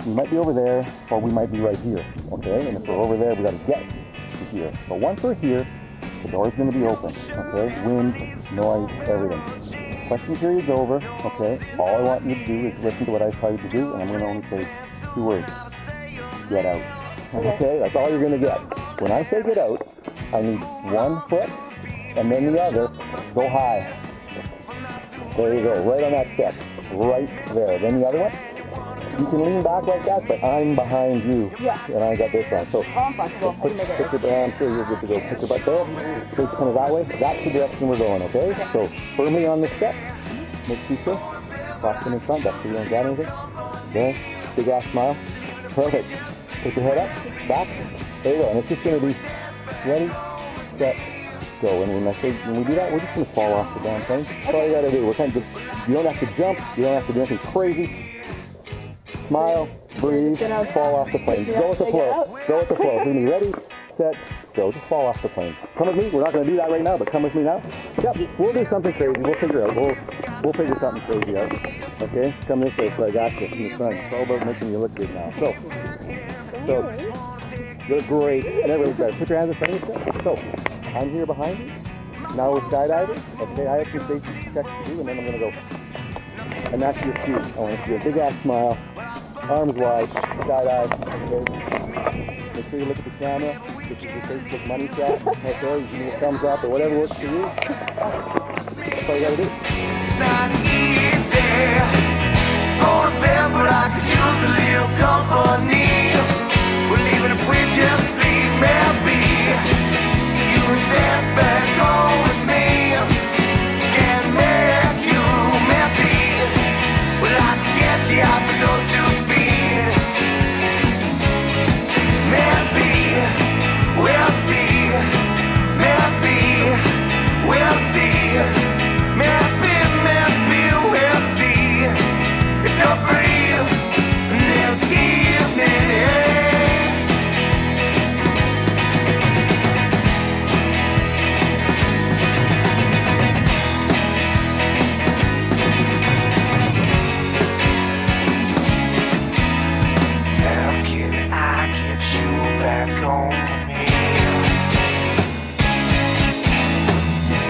we might be over there, or we might be right here, okay? And if we're over there, we got to get to here. But once we're here, the door's going to be open, okay? Wind, noise, everything. Question period's over, okay? All I want you to do is listen to what I tell you to do, and I'm going to only say 2 words. Get out. Okay? That's all you're going to get. When I say get out, I need 1 foot, and then the other, go high. There you go, right on that step. Right there. Then the other one, you can lean back like that, but I'm behind you. Yeah. And I got this on. So I'm flexible. put your I'm sure you're good to go. Put your butt there. Face kind of that way. That's the direction we're going, okay? So firmly on the step. Make sure so. Caution in front. That's so you don't get anything. There. Big ass smile. Perfect. Put your head up. Back. There you go. And it's just going to be ready, set, go. And when we do that, we're just going to fall off the damn plane. That's all you got to do. We're kind of, you don't have to jump. You don't have to do anything crazy. Smile, breathe, fall off the plane. Go with the flow. Go with the flow. So you ready, set, go. Just fall off the plane. Come with me. We're not going to do that right now, but come with me now. Yep. We'll do something crazy. We'll figure out. We'll figure something crazy out. Okay? Come this way so I got you from the front. It's all about making you look good now. So you're great. Never look better. Put your hands in front of yourself. So I'm here behind you. Now we're skydiving. Okay, I have some safety checks to do, and then I'm going to go. And that's your cue. I want to see a big ass smile, arms wide, skydive. Okay. Make sure you look at the camera. This is your Facebook money shot. Okay, you can give a thumbs up or whatever works for you. That's all you gotta do. It's not easy. Go to bed, but I could use a little company. Well, even if we just leave, maybe you can dance back home with me. Can't make you maybe. Well, I can get you out for those 2 feet. Maybe we'll see. Maybe we'll see. Maybe we'll see. If you're free this evening. Back home with me.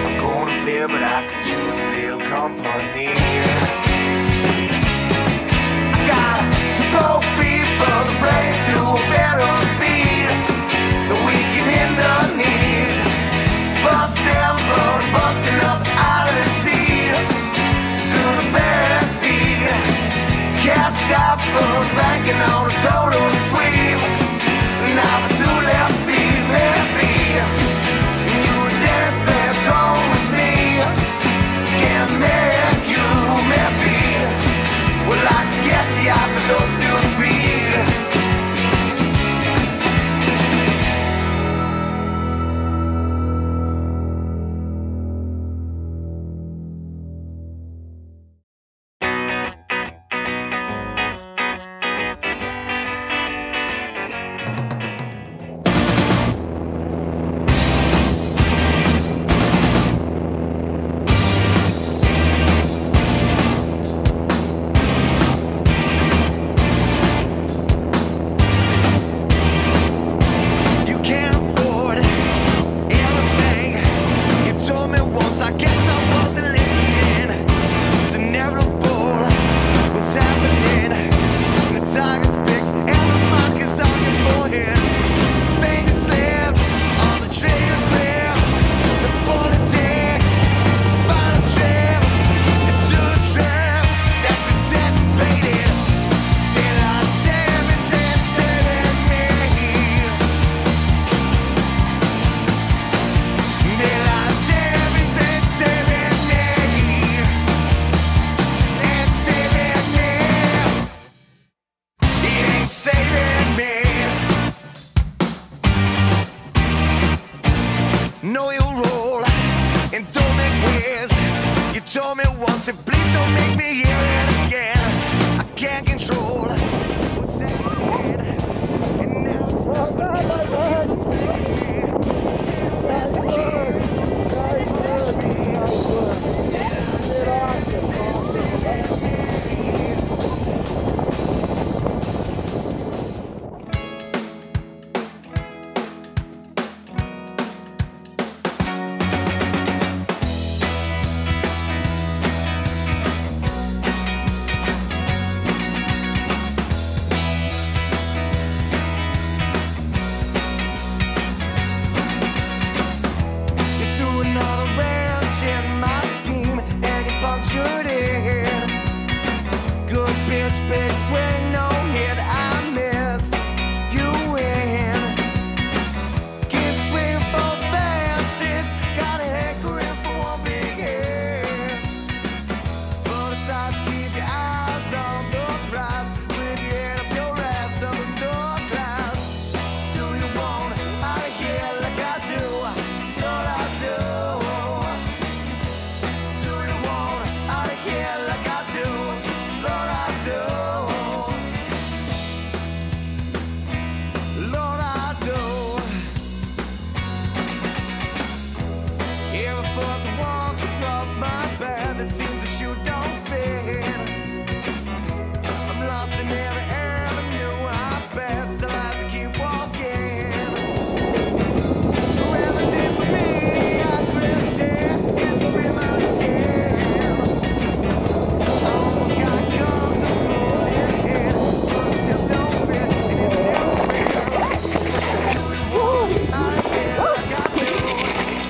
I'm going to bed, but I could use a little company. I got to go people to bring to a better beat. The weak in the knees, busting up out of the seat to the backbeat. Cashed up, banking on a total sweep. Now the 2 left feet, maybe you would dance back home with me. Can't make you, maybe. Well, I can get you out of those 2 feet. Know your role and don't make waves. You told me once and please don't make me hear it again. I can't control what's happening, and now it's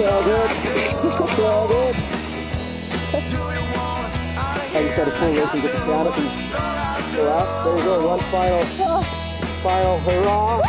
All good. All good. I just got to pull this and get the shot up and go out. There you go. One final hurrah.